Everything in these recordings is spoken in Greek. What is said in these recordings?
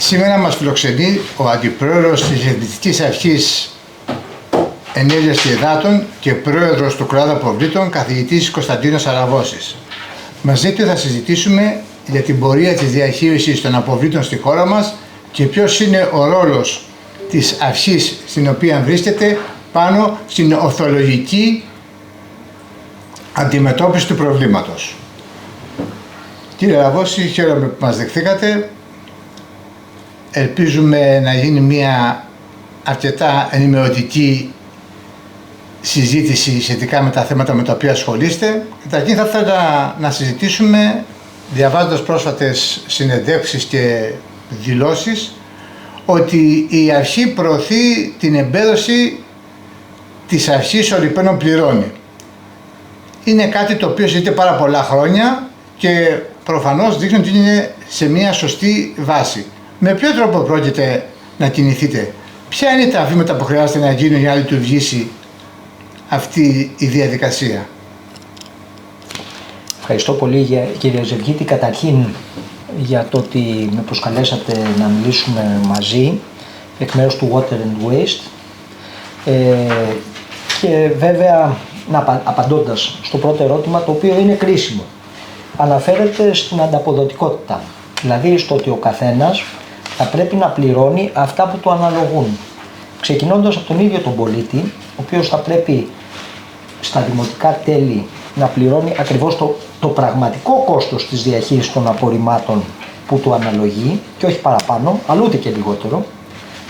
Σήμερα μας φιλοξενεί ο Αντιπρόεδρος της Εθνικής Αρχής Ενέργειας και Υδάτων και Πρόεδρος του Κλάδου Αποβλήτων, καθηγητής Κωνσταντίνος Αραβώσης. Μαζί του θα συζητήσουμε για την πορεία της διαχείρισης των αποβλήτων στη χώρα μας και ποιος είναι ο ρόλος της αρχής στην οποία βρίσκεται πάνω στην ορθολογική αντιμετώπιση του προβλήματος. Κύριε Αραβώση, χαίρομαι που μας δεχθήκατε. Ελπίζουμε να γίνει μια αρκετά ενημερωτική συζήτηση σχετικά με τα θέματα με τα οποία ασχολείστε. Καταρχήν θα ήθελα να συζητήσουμε, διαβάζοντας πρόσφατες συνεντεύξεις και δηλώσεις, ότι η αρχή προωθεί την εμπέδωση της αρχής ο ρηπαίνων πληρώνει. Είναι κάτι το οποίο συζητείται πάρα πολλά χρόνια και προφανώς δείχνει ότι είναι σε μια σωστή βάση. Με ποιο τρόπο πρόκειται να κινηθείτε? Ποια είναι τα βήματα που χρειάζεται να γίνουν για να λειτουργήσει αυτή η διαδικασία? Ευχαριστώ πολύ κύριε Ζευγίτη, καταρχήν για το ότι με προσκαλέσατε να μιλήσουμε μαζί εκ μέρους του Water and Waste και βέβαια απαντώντας στο πρώτο ερώτημα, το οποίο είναι κρίσιμο, αναφέρεται στην ανταποδοτικότητα, δηλαδή στο ότι ο καθένας θα πρέπει να πληρώνει αυτά που του αναλογούν, ξεκινώντας από τον ίδιο τον πολίτη, ο οποίος θα πρέπει στα δημοτικά τέλη να πληρώνει ακριβώς το πραγματικό κόστος της διαχείρισης των απορριμμάτων που του αναλογεί και όχι παραπάνω, αλλά ούτε και λιγότερο,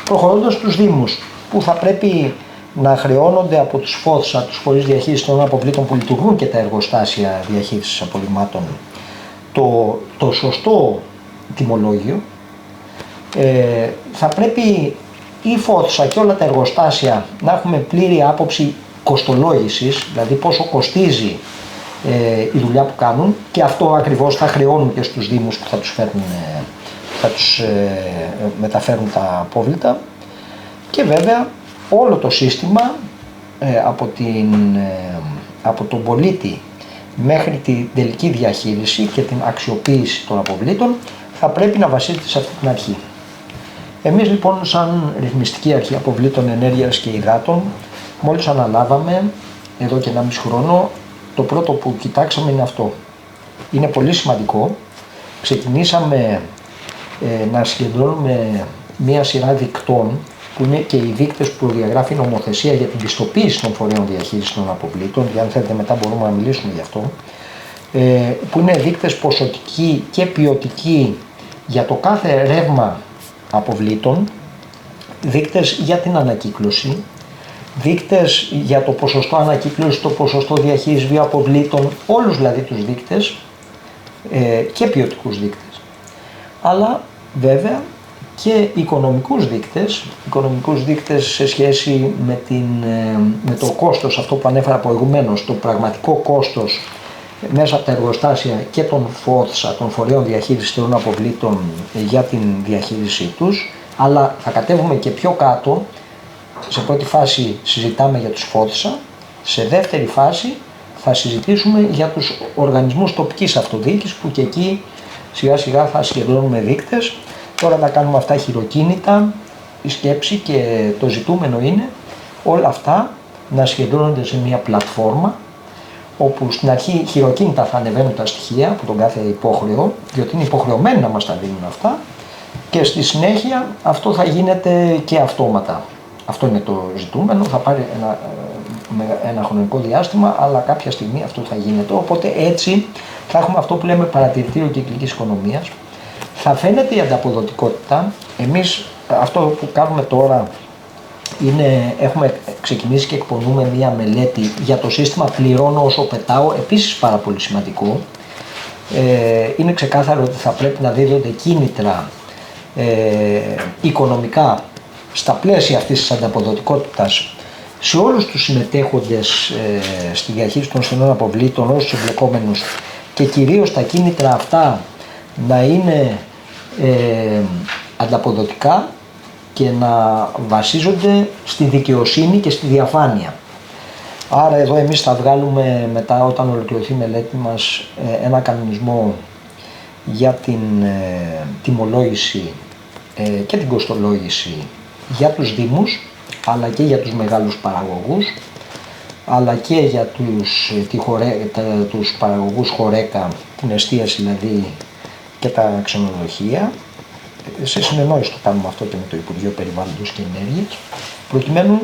προχωρώντας στους Δήμους που θα πρέπει να χρεώνονται από τους ΦΟΔΣΑ, τους φορείς διαχείρισης των αποβλήτων που λειτουργούν και τα εργοστάσια διαχείρισης απορριμμάτων, το σωστό τιμολόγιο. Θα πρέπει η ΦΟΔΣΑ και όλα τα εργοστάσια να έχουμε πλήρη άποψη κοστολόγησης, δηλαδή πόσο κοστίζει η δουλειά που κάνουν, και αυτό ακριβώς θα χρεώνουν και στους Δήμους που θα τους μεταφέρουν τα απόβλητα, και βέβαια όλο το σύστημα από τον πολίτη μέχρι την τελική διαχείριση και την αξιοποίηση των αποβλήτων θα πρέπει να βασίζεται σε αυτή την αρχή. Εμείς λοιπόν, σαν Ρυθμιστική Αρχή Αποβλήτων, Ενέργειας και Υδάτων, μόλις αναλάβαμε εδώ και 1,5 χρόνο, το πρώτο που κοιτάξαμε είναι αυτό. Είναι πολύ σημαντικό. Ξεκινήσαμε να συγκεντρώνουμε μία σειρά δικτών, που είναι και οι δείκτες που διαγράφει η νομοθεσία για την πιστοποίηση των φορέων διαχείρισης των αποβλήτων, και αν θέλετε μετά μπορούμε να μιλήσουμε γι' αυτό, που είναι δείκτες ποσοτικοί και ποιοτικοί για το κάθε ρεύμα αποβλήτων, δείκτες για την ανακύκλωση, δείκτες για το ποσοστό ανακύκλωσης, το ποσοστό διαχείρισης βιοαποβλήτων, όλους δηλαδή τους δείκτες και ποιοτικούς δείκτες. Αλλά βέβαια και οικονομικούς δείκτες σε σχέση με το κόστος, αυτό που ανέφερα προηγουμένως, το πραγματικό κόστος μέσα από τα εργοστάσια και των ΦΟΔΣΑ, των φορέων διαχείρισης των αποβλήτων, για την διαχείρισή τους, αλλά θα κατέβουμε και πιο κάτω. Σε πρώτη φάση συζητάμε για τους ΦΟΔΣΑ, σε δεύτερη φάση θα συζητήσουμε για τους οργανισμούς τοπικής αυτοδιοίκησης, που και εκεί σιγά σιγά θα συγκεντρώνουμε δείκτες. Τώρα θα κάνουμε αυτά χειροκίνητα, η σκέψη και το ζητούμενο είναι όλα αυτά να συγκεντρώνονται σε μια πλατφόρμα, όπου στην αρχή χειροκίνητα θα ανεβαίνουν τα στοιχεία από τον κάθε υπόχρεο, διότι είναι υποχρεωμένοι να μας τα δίνουν αυτά, και στη συνέχεια αυτό θα γίνεται και αυτόματα. Αυτό είναι το ζητούμενο, θα πάρει ένα χρονικό διάστημα, αλλά κάποια στιγμή αυτό θα γίνεται. Οπότε έτσι θα έχουμε αυτό που λέμε παρατηρητήριο κυκλικής οικονομίας. Θα φαίνεται η ανταποδοτικότητα. Εμείς αυτό που κάνουμε τώρα είναι, έχουμε ξεκινήσει και εκπονούμε μία μελέτη για το σύστημα πληρώνω όσο πετάω, επίσης πάρα πολύ σημαντικό. Είναι ξεκάθαρο ότι θα πρέπει να δίδονται κίνητρα οικονομικά στα πλαίσια αυτής της ανταποδοτικότητας σε όλους τους συμμετέχοντες στη διαχείριση των στενών αποβλήτων, όλους τους εμπλεκόμενους, και κυρίως τα κίνητρα αυτά να είναι ανταποδοτικά και να βασίζονται στη δικαιοσύνη και στη διαφάνεια. Άρα εδώ εμείς θα βγάλουμε μετά, όταν ολοκληρωθεί η μελέτη μας, ένα κανονισμό για την τιμολόγηση και την κοστολόγηση για τους δήμους, αλλά και για τους μεγάλους παραγωγούς, αλλά και για τους παραγωγούς χορέκα, την εστίαση δηλαδή και τα ξενοδοχεία. Σε συνεννόηση το κάνουμε αυτό και με το Υπουργείο Περιβάλλοντος και Ενέργειας, προκειμένου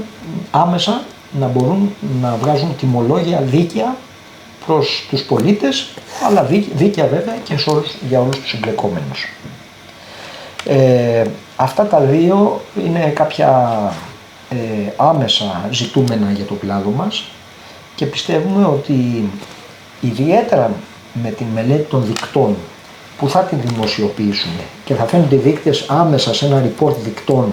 άμεσα να μπορούν να βγάζουν τιμολόγια δίκαια προς τους πολίτες, αλλά δίκαια βέβαια και για όλους τους εμπλεκόμενους. Αυτά τα δύο είναι κάποια άμεσα ζητούμενα για το κλάδο μας και πιστεύουμε ότι ιδιαίτερα με τη μελέτη των δικτών που θα την δημοσιοποιήσουμε και θα φαίνονται οι δείκτες άμεσα σε ένα report δικτών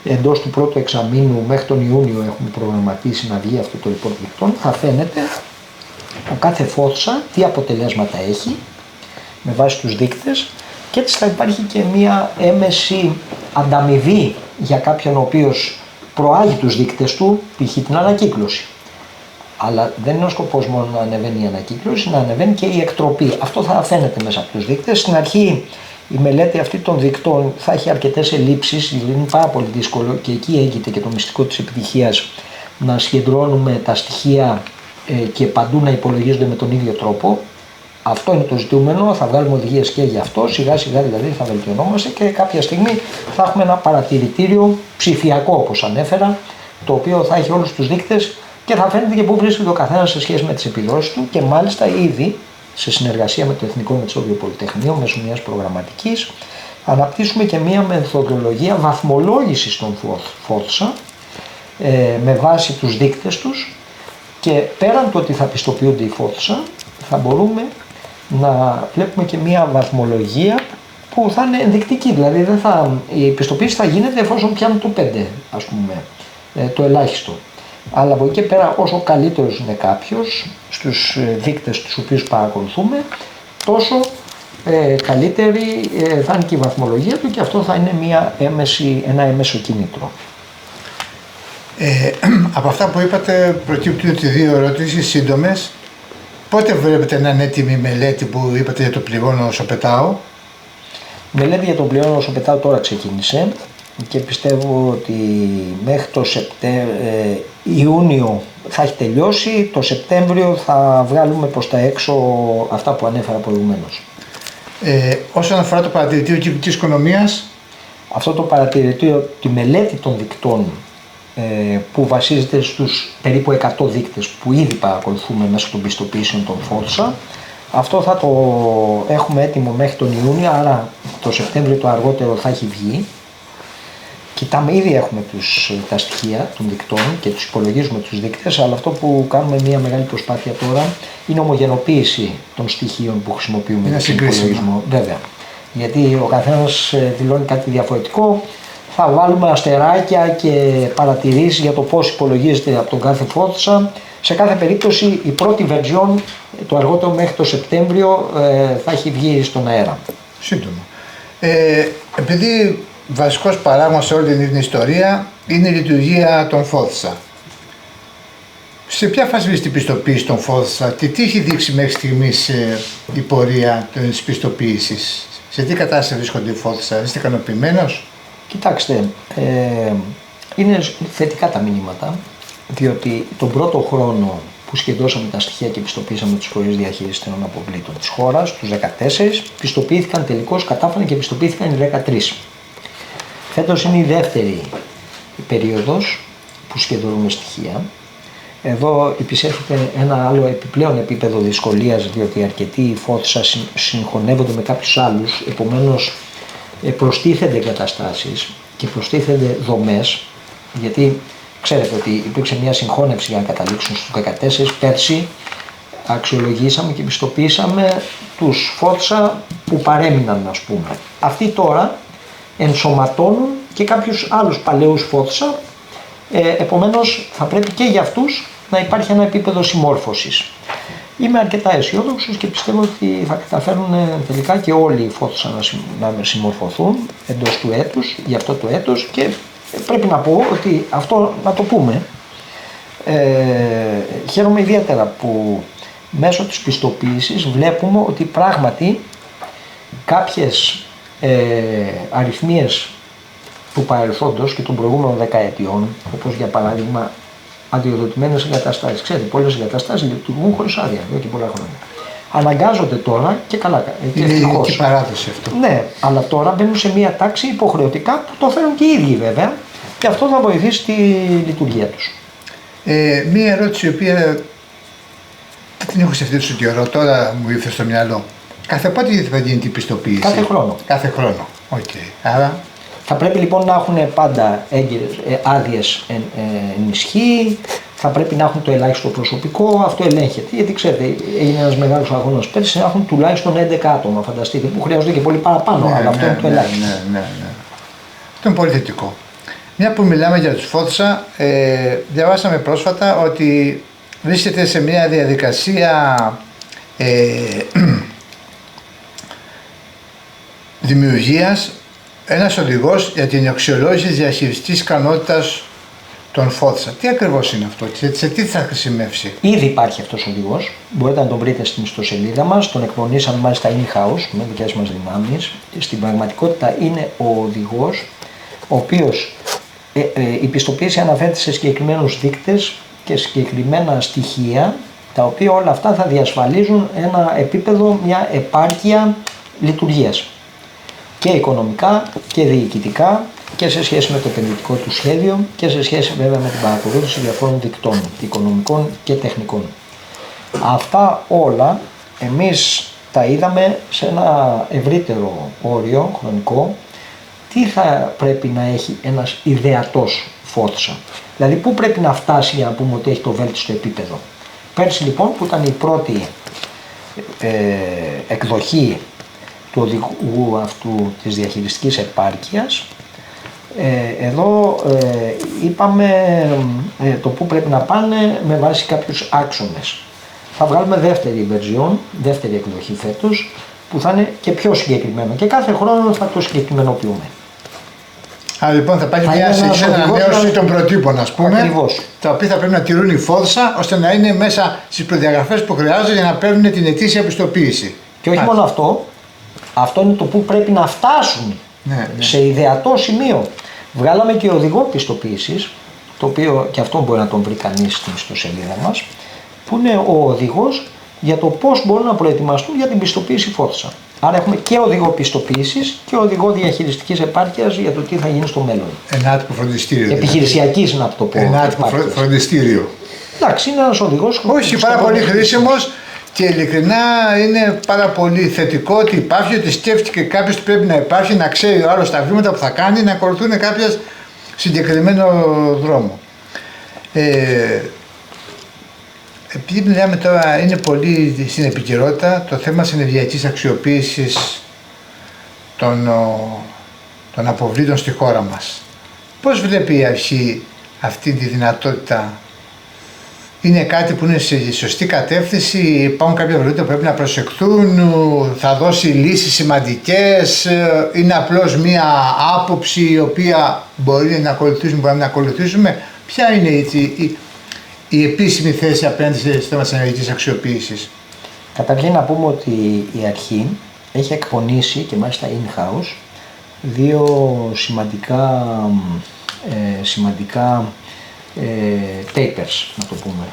εντός του πρώτου εξαμήνου, μέχρι τον Ιούνιο έχουμε προγραμματίσει να βγει αυτό το report δικτών, θα φαίνεται ο κάθε φώτσα τι αποτελέσματα έχει με βάση τους δείκτες και έτσι θα υπάρχει και μία έμεση ανταμοιβή για κάποιον ο οποίος προάγει τους δείκτες του, π.χ. την ανακύκλωση. Αλλά δεν είναι ο σκοπός μόνο να ανεβαίνει η ανακύκλωση, να ανεβαίνει και η εκτροπή. Αυτό θα φαίνεται μέσα από τους δείκτες. Στην αρχή η μελέτη αυτή των δικτών θα έχει αρκετές ελλείψεις, δηλαδή είναι πάρα πολύ δύσκολο και εκεί έγκυται και το μυστικό της επιτυχίας να συγκεντρώνουμε τα στοιχεία και παντού να υπολογίζονται με τον ίδιο τρόπο. Αυτό είναι το ζητούμενο, θα βγάλουμε οδηγίες και γι' αυτό, σιγά σιγά δηλαδή θα βελτιωνόμαστε και κάποια στιγμή θα έχουμε ένα παρατηρητήριο ψηφιακό όπως ανέφερα, το οποίο θα έχει όλους τους δείκτες και θα φαίνεται και πού βρίσκεται ο καθένας σε σχέση με τις επιδόσεις του και μάλιστα ήδη σε συνεργασία με το Εθνικό Μετσόβιο Πολυτεχνείο μέσω μιας προγραμματικής αναπτύσσουμε και μια μεθοδολογία βαθμολόγησης των ΦΟΤΣΑ με βάση τους δείκτες τους και πέραν του ότι θα πιστοποιούνται οι ΦΟΤΣΑ θα μπορούμε να βλέπουμε και μια βαθμολογία που θα είναι ενδεικτική, δηλαδή η πιστοποίηση θα γίνεται εφόσον πιάνουν το 5 ας πούμε, το ελάχιστο. Αλλά από εκεί και πέρα όσο καλύτερος είναι κάποιος στους δείκτες τους οποίους παρακολουθούμε, τόσο καλύτερη θα είναι και η βαθμολογία του και αυτό θα είναι ένα έμεσο κίνητρο. Από αυτά που είπατε προκύπτουν και δύο ερωτήσεις σύντομες. Πότε βλέπετε να είναι έτοιμη η μελέτη που είπατε για το πληρώνω όσο πετάω? Η μελέτη για το πληρώνω όσο πετάω τώρα ξεκίνησε και πιστεύω ότι μέχρι το Ιούνιο θα έχει τελειώσει, το Σεπτέμβριο θα βγάλουμε προς τα έξω αυτά που ανέφερα προηγουμένως. Όσον αφορά το παρατηρητήριο κυκλικής οικονομίας, αυτό το παρατηρητήριο, τη μελέτη των δικτών που βασίζεται στους περίπου 100 δείκτες που ήδη παρακολουθούμε μέσω των πιστοποιήσεων των ΦΟΤΣΑ, αυτό θα το έχουμε έτοιμο μέχρι τον Ιούνιο, άρα το Σεπτέμβριο το αργότερο θα έχει βγει. Κοιτάμε, ήδη έχουμε τα στοιχεία των δικτών και τους υπολογίζουμε τους δείκτες, αλλά αυτό που κάνουμε μια μεγάλη προσπάθεια τώρα είναι ομογενοποίηση των στοιχείων που χρησιμοποιούμε για τον υπολογισμό. Βέβαια, γιατί ο καθένας δηλώνει κάτι διαφορετικό, θα βάλουμε αστεράκια και παρατηρήσεις για το πώς υπολογίζεται από τον κάθε ΦΟΤΣΑ. Σε κάθε περίπτωση η πρώτη version, το αργότερο μέχρι το Σεπτέμβριο, θα έχει βγει στον αέρα. Σύντομα. Επειδή βασικός παράγοντας σε όλη την ιστορία είναι η λειτουργία των ΦΟΤΣΑ. Σε ποια φάση βρίσκεται η πιστοποίηση των ΦΟΤΣΑ και τι έχει δείξει μέχρι στιγμής η πορεία της πιστοποίησης? Σε τι κατάσταση βρίσκονται οι ΦΟΤΣΑ, είστε ικανοποιημένος? Κοιτάξτε, είναι θετικά τα μηνύματα, διότι τον πρώτο χρόνο που σχεδώσαμε τα στοιχεία και πιστοποίησαμε τους φορείς διαχείρισης των αποβλήτων της χώρας, τους 14, πιστοποιήθηκαν τελικώς, κατάφεραν και πιστοποιήθηκαν οι 13. Φέτος είναι η δεύτερη περίοδος που σχεδονούμε στοιχεία. Εδώ επισέρχεται ένα άλλο επιπλέον επίπεδο δυσκολίας, διότι αρκετοί ΦΟΤΣΑ συγχωνεύονται με κάποιους άλλους, επομένως προστίθενται εγκαταστάσεις και προστίθενται δομές, γιατί ξέρετε ότι υπήρξε μια συγχώνευση για να καταλήξουν στους 14. Πέρσι αξιολογήσαμε και πιστοποιήσαμε τους ΦΟΤΣΑ που παρέμειναν, ας πούμε. Αυτοί τώρα ενσωματώνουν και κάποιους άλλους παλαιούς ΦΟΤΣΑ, επομένως θα πρέπει και για αυτούς να υπάρχει ένα επίπεδο συμμόρφωσης. Είμαι αρκετά αισιόδοξος και πιστεύω ότι θα καταφέρουν τελικά και όλοι οι ΦΟΤΣΑ να συμμορφωθούν εντός του έτους, για αυτό το έτος, και πρέπει να πω ότι αυτό να το πούμε. Χαίρομαι ιδιαίτερα που μέσω της πιστοποίησης βλέπουμε ότι πράγματι κάποιες αριθμίες του παρελθόντος και των προηγούμενων δεκαετιών, όπως για παράδειγμα αδειοδοτημένες εγκαταστάσεις. Ξέρετε, πολλές εγκαταστάσεις λειτουργούν χωρίς άδεια εδώ και πολλά χρόνια. Αναγκάζονται τώρα και καλά. Και είναι η παράδοση αυτό. Ναι, αλλά τώρα μπαίνουν σε μια τάξη υποχρεωτικά που το θέλουν και οι ίδιοι βέβαια και αυτό θα βοηθήσει τη λειτουργία τους. Μία ερώτηση η οποία δεν την έχω σκεφτεί καιρό, τώρα μου ήρθε στο μυαλό. Κάθε πότε θα γίνεται η πιστοποίηση? Κάθε χρόνο. Κάθε χρόνο. Okay. Άρα θα πρέπει λοιπόν να έχουν πάντα άδειες ενισχύ, θα πρέπει να έχουν το ελάχιστο προσωπικό, αυτό ελέγχεται. Γιατί ξέρετε, έγινε ένας μεγάλος αγώνας πέρσι να έχουν τουλάχιστον 11 άτομα, φανταστείτε, που χρειάζονται και πολύ παραπάνω, αλλά αυτό είναι το ελάχιστο. Ναι. Αυτό είναι πολύ θετικό. Μια που μιλάμε για τους Φόθσα, διαβάσαμε πρόσφατα ότι βρίσκεται σε μια διαδικασία δημιουργίας ένας οδηγός για την αξιολόγηση διαχειριστικής ικανότητας των Φόθσα. Τι ακριβώς είναι αυτό και σε τι θα χρησιμεύσει? Ήδη υπάρχει αυτός ο οδηγός, μπορείτε να τον βρείτε στην ιστοσελίδα μας, τον εκπονήσαμε μάλιστα in-house με δικές μας δυνάμεις. Στην πραγματικότητα είναι ο οδηγός ο οποίος η πιστοποίηση αναφέρεται σε συγκεκριμένους δείκτες και συγκεκριμένα στοιχεία, τα οποία όλα αυτά θα διασφαλίζουν ένα επίπεδο, μια επάρκεια λειτουργίας και οικονομικά και διοικητικά και σε σχέση με το επενδυτικό του σχέδιο και σε σχέση βέβαια με την παρακολούθηση διαφόρων δικτών οικονομικών και τεχνικών. Αυτά όλα εμείς τα είδαμε σε ένα ευρύτερο όριο χρονικό. Τι θα πρέπει να έχει ένας ιδεατός Φόθσα, δηλαδή πού πρέπει να φτάσει για να πούμε ότι έχει το βέλτιστο επίπεδο. Πέρσι λοιπόν που ήταν η πρώτη εκδοχή του οδηγού αυτού της διαχειριστικής επάρκειας, εδώ είπαμε το πού πρέπει να πάνε με βάση κάποιους άξονες. Θα βγάλουμε δεύτερη version, δεύτερη εκδοχή φέτος, που θα είναι και πιο συγκεκριμένο και κάθε χρόνο θα το συγκεκριμενοποιούμε. Άρα λοιπόν θα υπάρχει μια ανανέωση των προτύπων, ας πούμε, ακριβώς, τα οποία θα πρέπει να τηρούν οι Φόθσα ώστε να είναι μέσα στις προδιαγραφές που χρειάζονται για να παίρνουν την ετήσια πιστοποίηση. Και όχι μόνο αυτό, αυτό είναι το που πρέπει να φτάσουν σε ιδεατό σημείο. Βγάλαμε και οδηγό πιστοποίησης, το οποίο και αυτό μπορεί να τον βρει κανείς στην ιστοσελίδα μας, που είναι ο οδηγός για το πώς μπορούν να προετοιμαστούν για την πιστοποίηση Φόθσα. Άρα έχουμε και οδηγό πιστοποίησης και οδηγό διαχειριστικής επάρκειας για το τι θα γίνει στο μέλλον. Ένα άτυπο φροντιστήριο. Επιχειρησιακής να το πω. Ένα άτυπο φροντιστήριο. Εντάξει, είναι ένας οδηγός. Όχι, πάρα πολύ χρήσιμος και ειλικρινά είναι πάρα πολύ θετικό ότι υπάρχει, ότι σκέφτηκε κάποιος ότι πρέπει να υπάρχει, να ξέρει ο άλλος τα βήματα που θα κάνει, να ακολουθούν κάποιο συγκεκριμένο δρόμο. Επειδή μιλάμε τώρα, είναι πολύ στην επικαιρότητα το θέμα της ενεργειακής αξιοποίησης των αποβλήτων στη χώρα μας. Πώς βλέπει η αρχή αυτή τη δυνατότητα? Είναι κάτι που είναι σε σωστή κατεύθυνση, υπάρχουν κάποια προβλήματα που πρέπει να προσεχθούν, θα δώσει λύσεις σημαντικές, είναι απλώς μία άποψη η οποία μπορεί να ακολουθήσουμε, μπορεί να ακολουθήσουμε? Ποια είναι η επίσημη θέση απέναντι στο θέμα της ενεργειακής αξιοποίησης? Καταρχήν να πούμε ότι η αρχή έχει εκπονήσει και μάλιστα in-house δύο σημαντικά papers, να το πούμε,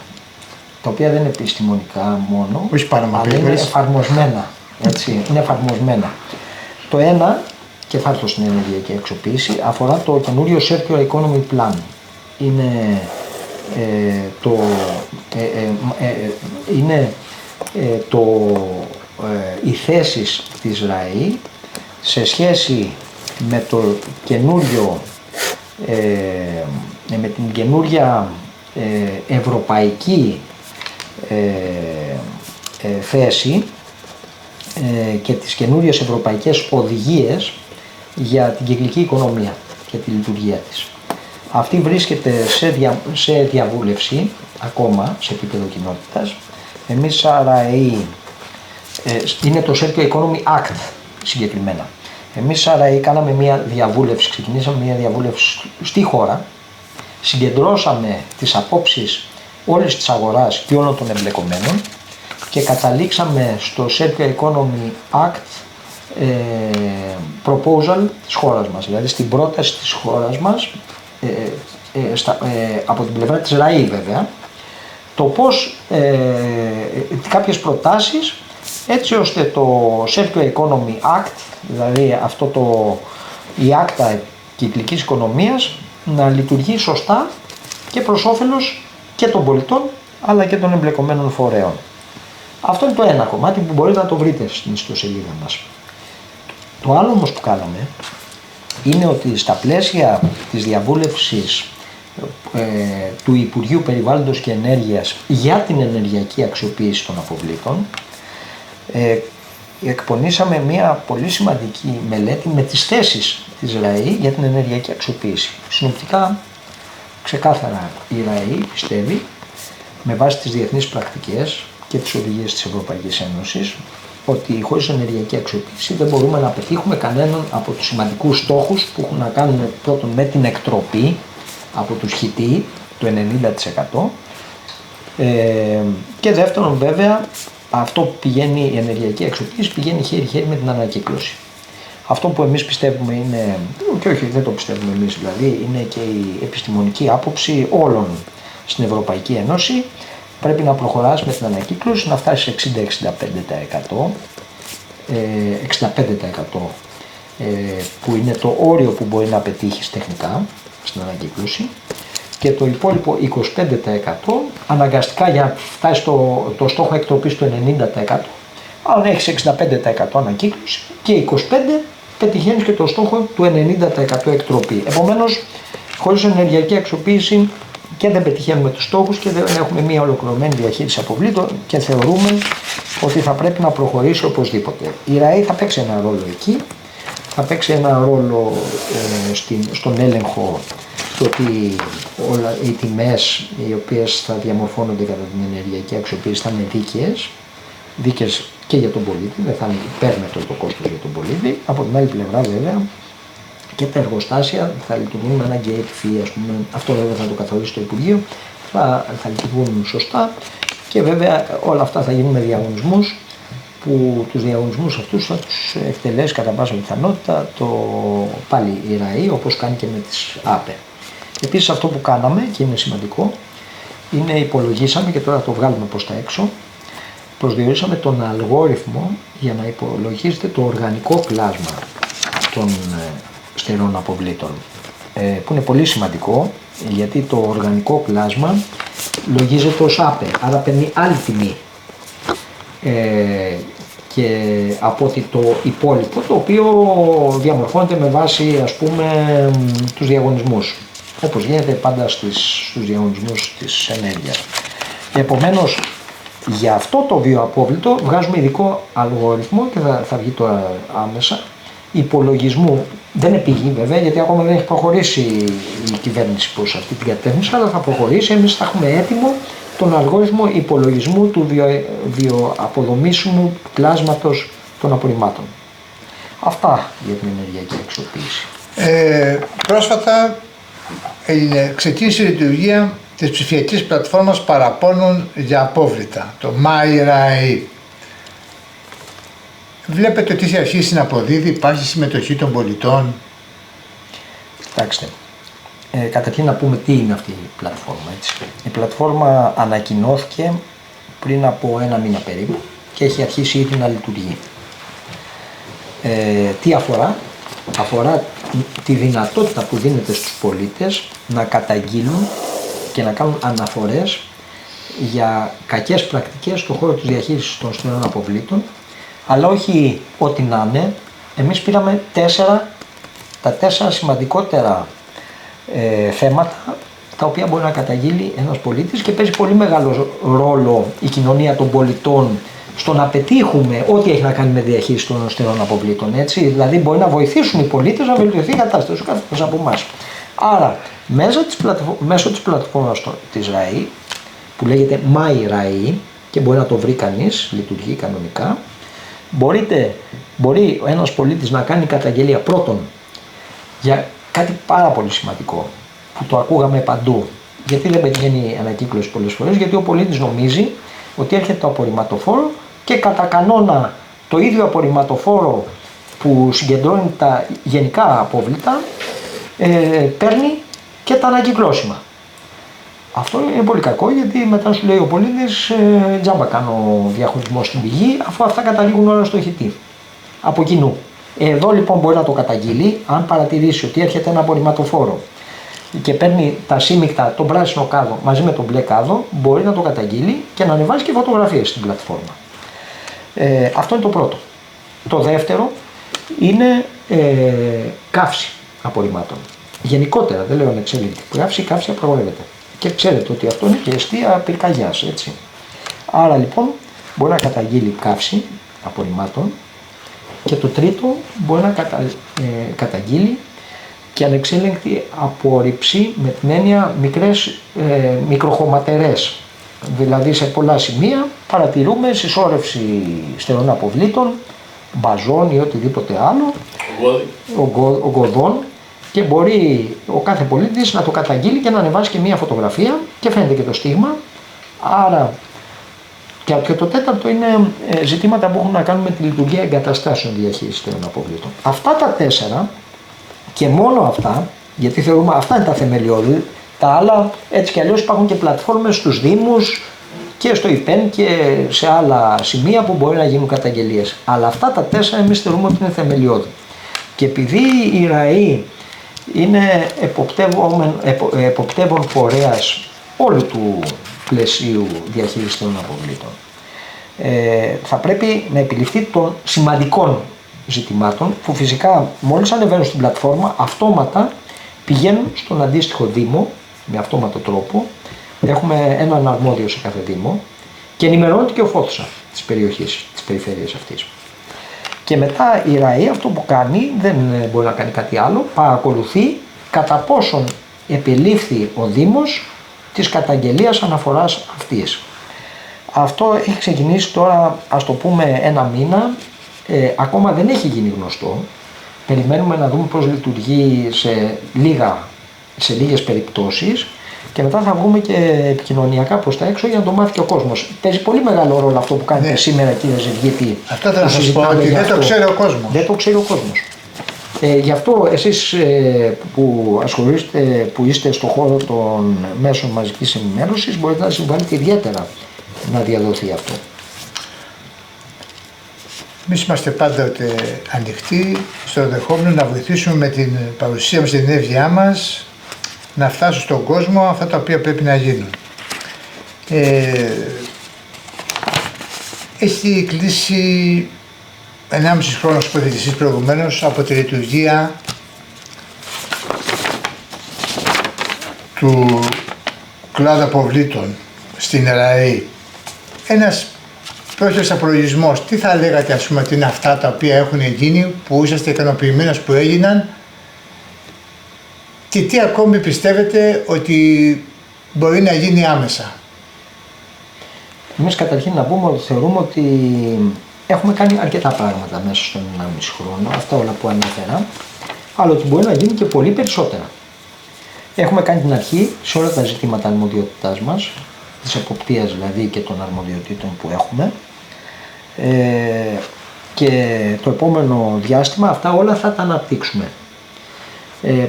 τα οποία δεν είναι επιστημονικά μόνο, αλλά είναι εφαρμοσμένα. Έτσι, είναι εφαρμοσμένα. Το ένα, και θα έρθω στην ενεργειακή αξιοποίηση, αφορά το καινούριο Circular Economy Plan. Είναι οι θέσεις της ΡΑΗ σε σχέση με το καινούριο με την καινούρια ευρωπαϊκή θέση και τις καινούριες ευρωπαϊκές οδηγίες για την κυκλική οικονομία και τη λειτουργία της. Αυτή βρίσκεται σε διαβούλευση ακόμα σε επίπεδο κοινότητας. Εμείς σαν ΡΑΗ, είναι το Circular Economy Act συγκεκριμένα. Εμείς σαν ΡΑΗ κάναμε μια διαβούλευση, ξεκινήσαμε μια διαβούλευση στη χώρα, συγκεντρώσαμε τις απόψεις όλης της αγοράς και όλων των εμπλεκομένων και καταλήξαμε στο Circular Economy Act proposal της χώρας μας, δηλαδή στην πρόταση της χώρας μας, από την πλευρά της ΡΑΗ βέβαια, το πώς κάποιες προτάσεις έτσι ώστε το Circular Economy Act, δηλαδή η άκτα κυκλικής οικονομίας, να λειτουργεί σωστά και προς όφελος και των πολιτών αλλά και των εμπλεκομένων φορέων. Αυτό είναι το ένα κομμάτι που μπορείτε να το βρείτε στην ιστοσελίδα μας. Το άλλο όμως που κάναμε είναι ότι στα πλαίσια της διαβούλευσης του Υπουργείου Περιβάλλοντος και Ενέργειας για την ενεργειακή αξιοποίηση των αποβλήτων, εκπονήσαμε μια πολύ σημαντική μελέτη με τις θέσεις της ΡΑΗ για την ενεργειακή αξιοποίηση. Συνοπτικά, ξεκάθαρα η ΡΑΗ πιστεύει, με βάση τις διεθνείς πρακτικές και τις οδηγίες της Ευρωπαϊκής Ένωσης, ότι χωρίς ενεργειακή αξιοποίηση δεν μπορούμε να πετύχουμε κανέναν από τους σημαντικούς στόχους που έχουν να κάνουν πρώτον με την εκτροπή από τους ΧΙΤΗ, το 90%, και δεύτερον βέβαια η ενεργειακή αξιοποίηση πηγαίνει χέρι-χέρι με την ανακύκλωση. Αυτό που εμείς πιστεύουμε είναι, και όχι δεν το πιστεύουμε εμείς δηλαδή, είναι και η επιστημονική άποψη όλων στην Ευρωπαϊκή Ένωση, πρέπει να προχωράς με την ανακύκλωση, να φτάσει σε 60-65% που είναι το όριο που μπορεί να πετύχεις τεχνικά στην ανακύκλωση, και το υπόλοιπο 25% αναγκαστικά για να φτάσει το στόχο εκτροπής του 90%, αν έχεις 65% ανακύκλωση και 25% πετυχαίνεις και το στόχο του 90% εκτροπή. Επομένως, χωρίς ενεργειακή αξιοποίηση και δεν πετυχαίνουμε τους στόχους και δεν έχουμε μια ολοκληρωμένη διαχείριση αποβλήτων και θεωρούμε ότι θα πρέπει να προχωρήσει οπωσδήποτε. Η ΡΑΗ θα παίξει ένα ρόλο εκεί, θα παίξει ένα ρόλο στον έλεγχο του ότι οι τιμές οι οποίες θα διαμορφώνονται κατά την ενεργειακή αξιοποίηση θα είναι δίκαιες και για τον πολίτη, δεν θα είναι υπέρμετρο το κόστος για τον πολίτη. Από την άλλη πλευρά βέβαια και τα εργοστάσια θα λειτουργούν με ένα gate fee, αυτό βέβαια θα το καθορίσει το Υπουργείο, θα λειτουργούν σωστά και βέβαια όλα αυτά θα γίνουν με διαγωνισμούς, που τους διαγωνισμούς αυτούς θα τους εκτελέσει κατά πάσα πιθανότητα πάλι η ΡΑΗ, όπως κάνει και με τις ΑΠΕ. Επίσης αυτό που κάναμε και είναι σημαντικό, είναι υπολογίσαμε και τώρα το βγάλουμε προς τα έξω, προσδιορίσαμε τον αλγόριθμο για να υπολογίσετε το οργανικό πλάσμα των στερεών αποβλήτων, που είναι πολύ σημαντικό γιατί το οργανικό πλάσμα λογίζεται ως ΑΠΕ, άρα παίρνει άλλη τιμή και από ότι το υπόλοιπο, το οποίο διαμορφώνεται με βάση τους διαγωνισμούς, όπως γίνεται πάντα στους διαγωνισμούς της ενέργειας. Επομένως, για αυτό το βιοαπόβλητο βγάζουμε ειδικό αλγόριθμο και θα βγει τώρα άμεσα, υπολογισμού. Δεν είναι πηγή βέβαια, γιατί ακόμα δεν έχει προχωρήσει η κυβέρνηση προς αυτή την κατεύθυνση, αλλά θα προχωρήσει. Εμείς θα έχουμε έτοιμο τον αλγόριθμο υπολογισμού του βιοαποδομήσιμου πλάσματος των απορριμμάτων. Αυτά για την ενεργειακή αξιοποίηση. Πρόσφατα ξεκίνησε η λειτουργία της ψηφιακής πλατφόρμας παραπώνων για απόβλητα, το MyRAI. Βλέπετε ότι έχει αρχίσει να αποδίδει, υπάρχει συμμετοχή των πολιτών. Κοιτάξτε, καταρχήν να πούμε τι είναι αυτή η πλατφόρμα. Έτσι. Η πλατφόρμα ανακοινώθηκε πριν από 1 μήνα περίπου και έχει αρχίσει ήδη να λειτουργεί. Τι αφορά? Αφορά τη δυνατότητα που δίνεται στους πολίτες να καταγγείλουν και να κάνουν αναφορές για κακές πρακτικές στον χώρο της διαχείρισης των στερεών αποβλήτων, αλλά όχι ό,τι να είναι. Εμείς πήραμε τα 4 σημαντικότερα θέματα τα οποία μπορεί να καταγγείλει ένας πολίτης και παίζει πολύ μεγάλο ρόλο η κοινωνία των πολιτών στο να πετύχουμε ό,τι έχει να κάνει με διαχείριση των στερεών αποβλήτων. Έτσι. Δηλαδή μπορεί να βοηθήσουν οι πολίτες να βελτιωθεί η κατάσταση ο καθένας από εμάς. Άρα μέσω της πλατφόρμας της ΡΑΗ που λέγεται MyRAI και μπορεί να το βρει κανείς, λειτουργεί κανονικά, μπορεί ένας πολίτης να κάνει καταγγελία πρώτον για κάτι πάρα πολύ σημαντικό που το ακούγαμε παντού. Γιατί δεν πετυχαίνει ανακύκλωση πολλές φορές? Γιατί ο πολίτης νομίζει ότι έρχεται το απορριμματοφόρο και κατά κανόνα το ίδιο απορριμματοφόρο που συγκεντρώνει τα γενικά απόβλητα, παίρνει και τα ανακυκλώσιμα. Αυτό είναι πολύ κακό, γιατί μετά σου λέει ο πολίτης τζάμπα κάνω διαχωρισμό στην πηγή, αφού αυτά καταλήγουν όλα στο χιτή από κοινού. Εδώ λοιπόν μπορεί να το καταγγείλει, αν παρατηρήσει ότι έρχεται ένα απορριμματοφόρο και παίρνει τα σύμμικτα, τον πράσινο κάδο μαζί με τον μπλε κάδο, μπορεί να το καταγγείλει και να ανεβάσει και φωτογραφίες στην πλατφόρμα. Αυτό είναι το πρώτο. Το δεύτερο είναι καύση απορριμμάτων. Γενικότερα, δεν λέω ανεξέλεγκτη καύση απαγορεύεται. Και ξέρετε ότι αυτό είναι και αιστεία πυρκαγιάς, έτσι. Άρα λοιπόν μπορεί να καταγγείλει καύση απορριμμάτων. Και το τρίτο μπορεί να καταγγείλει και ανεξέλεγκτη απόρριψη με την έννοια μικροχωματερές. Δηλαδή σε πολλά σημεία παρατηρούμε συσσόρευση στερεών αποβλήτων, μπαζών ή οτιδήποτε άλλο, ογκωδών, και μπορεί ο κάθε πολίτης να το καταγγείλει και να ανεβάσει και μία φωτογραφία και φαίνεται και το στίγμα. Άρα, και το τέταρτο είναι ζητήματα που έχουν να κάνουν με τη λειτουργία εγκαταστάσεων διαχείρισης των αποβλήτων. Αυτά τα 4 και μόνο αυτά, γιατί θεωρούμε αυτά είναι τα θεμελιώδη, τα άλλα έτσι κι αλλιώς υπάρχουν και πλατφόρμες στους Δήμους και στο ΙΠΕΝ και σε άλλα σημεία που μπορεί να γίνουν καταγγελίες. Αλλά αυτά τα 4 εμείς θεωρούμε ότι είναι θεμελιώδη. Και επειδή η ΡΑΗ είναι εποπτεύων φορέας όλου του πλαισίου διαχείρισης των αποβλήτων, θα πρέπει να επιληφθεί των σημαντικών ζητημάτων που φυσικά μόλις ανεβαίνουν στην πλατφόρμα αυτόματα πηγαίνουν στον αντίστοιχο Δήμο με αυτόματο τρόπο. Έχουμε έναν αρμόδιο σε κάθε Δήμο και ενημερώνεται και ο ΦΟΘΣΑ της περιοχής, της περιφέρειας αυτής. Και μετά η ΡΑΗ αυτό που κάνει δεν μπορεί να κάνει κάτι άλλο, παρακολουθεί κατά πόσον επιλήφθη ο Δήμος της καταγγελίας αναφοράς αυτής. Αυτό έχει ξεκινήσει τώρα, ας το πούμε, 1 μήνα, ακόμα δεν έχει γίνει γνωστό. Περιμένουμε να δούμε πώς λειτουργεί σε λίγες περιπτώσεις και μετά θα βγούμε και επικοινωνιακά προς τα έξω για να το μάθει και ο κόσμος. Παίζει πολύ μεγάλο ρόλο αυτό που κάνετε σήμερα, κύριε Ζευγίτη. Αυτό θα σας πω, ότι δεν το ξέρει ο κόσμος. Δεν το ξέρει ο κόσμος. Γι' αυτό εσείς που ασχολείστε, που είστε στον χώρο των μέσων μαζικής ενημέρωσης, μπορείτε να συμβάλλετε ιδιαίτερα να διαδοθεί αυτό. Εμείς είμαστε πάντοτε ανοιχτοί στο ενδεχόμενο να βοηθήσουμε με την παρουσία μας, την ενέργειά μας, να φτάσουν στον κόσμο αυτά τα οποία πρέπει να γίνουν. Έχει κλείσει 1,5 χρόνος που έχετε εσείς προηγουμένως από τη λειτουργία του κλάδου αποβλήτων στην ΡΑΗ. Ένας πρόχειρος απολογισμός, τι θα λέγατε ας πούμε ότι είναι αυτά τα οποία έχουν γίνει, που είσαστε ικανοποιημένος που έγιναν και τι ακόμη πιστεύετε ότι μπορεί να γίνει άμεσα? Εμείς καταρχήν να πούμε ότι θεωρούμε ότι έχουμε κάνει αρκετά πράγματα μέσα στον 1,5 χρόνο, αυτά όλα που ανέφερα, αλλά ότι μπορεί να γίνει και πολύ περισσότερα. Έχουμε κάνει την αρχή σε όλα τα ζητήματα αρμοδιότητάς μας, της εποπτείας δηλαδή και των αρμοδιοτήτων που έχουμε, και το επόμενο διάστημα αυτά όλα θα τα αναπτύξουμε.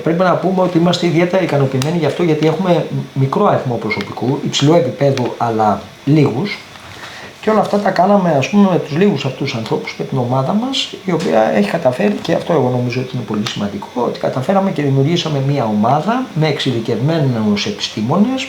Πρέπει να πούμε ότι είμαστε ιδιαίτερα ικανοποιημένοι γι' αυτό, γιατί έχουμε μικρό αριθμό προσωπικού, υψηλού επίπεδου αλλά λίγους, και όλα αυτά τα κάναμε ας πούμε με τους λίγους αυτούς ανθρώπους, με την ομάδα μας, η οποία έχει καταφέρει, και αυτό εγώ νομίζω ότι είναι πολύ σημαντικό, ότι καταφέραμε και δημιουργήσαμε μια ομάδα με εξειδικευμένους επιστήμονες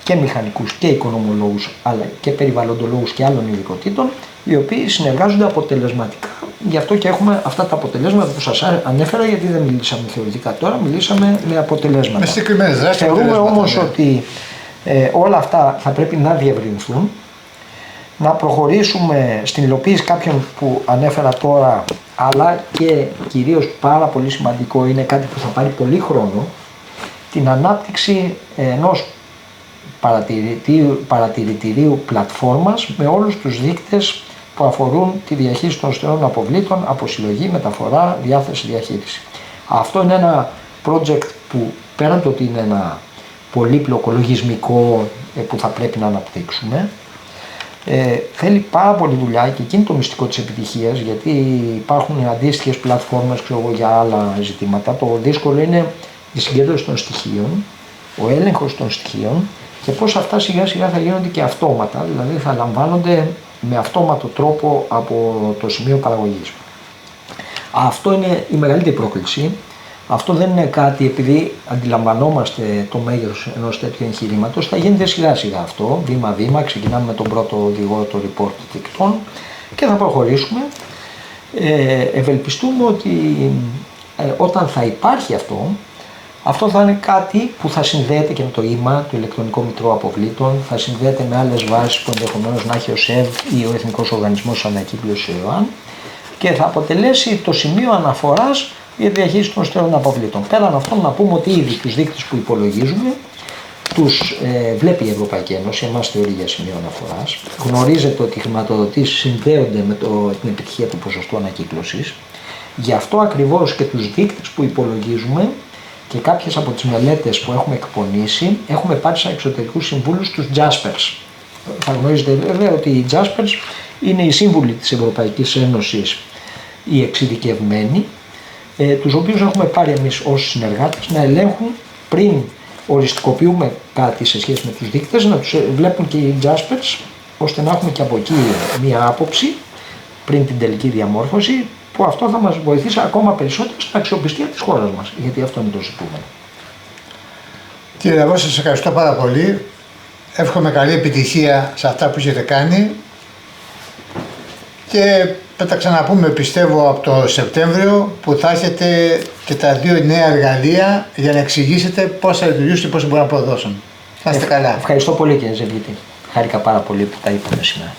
και μηχανικούς και οικονομολόγους αλλά και περιβαλλοντολόγους και άλλων ειδικοτήτων, οι οποίοι συνεργάζονται αποτελεσματικά. Γι' αυτό και έχουμε αυτά τα αποτελέσματα που σας ανέφερα, γιατί δεν μιλήσαμε θεωρητικά τώρα, μιλήσαμε με αποτελέσματα. Με συγκεκριμένες δράσεις. Θεωρούμε όμως ότι όλα αυτά θα πρέπει να διευρυνθούν, να προχωρήσουμε στην υλοποίηση κάποιων που ανέφερα τώρα, αλλά και κυρίως πάρα πολύ σημαντικό είναι κάτι που θα πάρει πολύ χρόνο, την ανάπτυξη ενός παρατηρητηρίου πλατφόρμας με όλους τους δείκτες που αφορούν τη διαχείριση των στερεών αποβλήτων, αποσυλλογή, μεταφορά, διάθεση, διαχείριση. Αυτό είναι ένα project που πέραν το ότι είναι ένα πολύπλοκο λογισμικό που θα πρέπει να αναπτύξουμε, Θέλει πάρα πολύ δουλειά και εκείνη το μυστικό της επιτυχίας, γιατί υπάρχουν αντίστοιχες πλατφόρμες για άλλα ζητήματα. Το δύσκολο είναι η συγκέντρωση των στοιχείων, ο έλεγχος των στοιχείων και πώς αυτά σιγά σιγά θα γίνονται και αυτόματα, δηλαδή θα λαμβάνονται με αυτόματο τρόπο από το σημείο παραγωγής. Αυτό είναι η μεγαλύτερη πρόκληση. Αυτό δεν είναι κάτι, επειδή αντιλαμβανόμαστε το μέγεθος ενός τέτοιου εγχειρήματος, θα γίνεται σιγά σιγά αυτό, βήμα-βήμα, ξεκινάμε με τον πρώτο οδηγό, το report δικτών και θα προχωρήσουμε. Ευελπιστούμε ότι όταν θα υπάρχει αυτό θα είναι κάτι που θα συνδέεται και με το ΙΜΑ, το ηλεκτρονικό μητρό αποβλήτων, θα συνδέεται με άλλες βάσεις που ενδεχομένως να έχει ο ΣΕΒ ή ο Εθνικός Οργανισμός Ανακύκλωσης ΕΟΑΝ και θα αποτελέσει το σημείο αναφοράς για τη διαχείριση των στέρεων αποβλήτων. Πέραν αυτών, να πούμε ότι ήδη τους δείκτες που υπολογίζουμε τους βλέπει η Ευρωπαϊκή Ένωση, εμάς θεωρεί για σημείο αναφοράς. Γνωρίζετε ότι οι χρηματοδοτήσεις συνδέονται με την επιτυχία του ποσοστού ανακύκλωσης. Γι' αυτό ακριβώς και τους δείκτες που υπολογίζουμε και κάποιες από τις μελέτες που έχουμε εκπονήσει έχουμε πάρει σαν εξωτερικούς συμβούλους τους Jaspers. Θα γνωρίζετε βέβαια ότι οι Jaspers είναι οι σύμβουλοι της Ευρωπαϊκής Ένωσης, οι εξειδικευμένοι, τους οποίους έχουμε πάρει εμείς ως συνεργάτες να ελέγχουν πριν οριστικοποιούμε κάτι σε σχέση με τους δείκτες, να τους βλέπουν και οι Jaspers, ώστε να έχουμε και από εκεί μία άποψη πριν την τελική διαμόρφωση, που αυτό θα μας βοηθήσει ακόμα περισσότερο στην αξιοπιστία της χώρας μας, γιατί αυτό είναι το ζητούμενο. Κύριε Λαβό, σας ευχαριστώ πάρα πολύ. Εύχομαι καλή επιτυχία σε αυτά που έχετε κάνει και θα τα ξαναπούμε, πιστεύω, από το Σεπτέμβριο, που θα έχετε και τα δύο νέα εργαλεία για να εξηγήσετε πώς θα λειτουργήσουν και πώς μπορούν να προδώσουν. Να είστε καλά. Ευχαριστώ πολύ, κύριε Ζευγίτη. Χάρηκα πάρα πολύ που τα είπαμε σήμερα.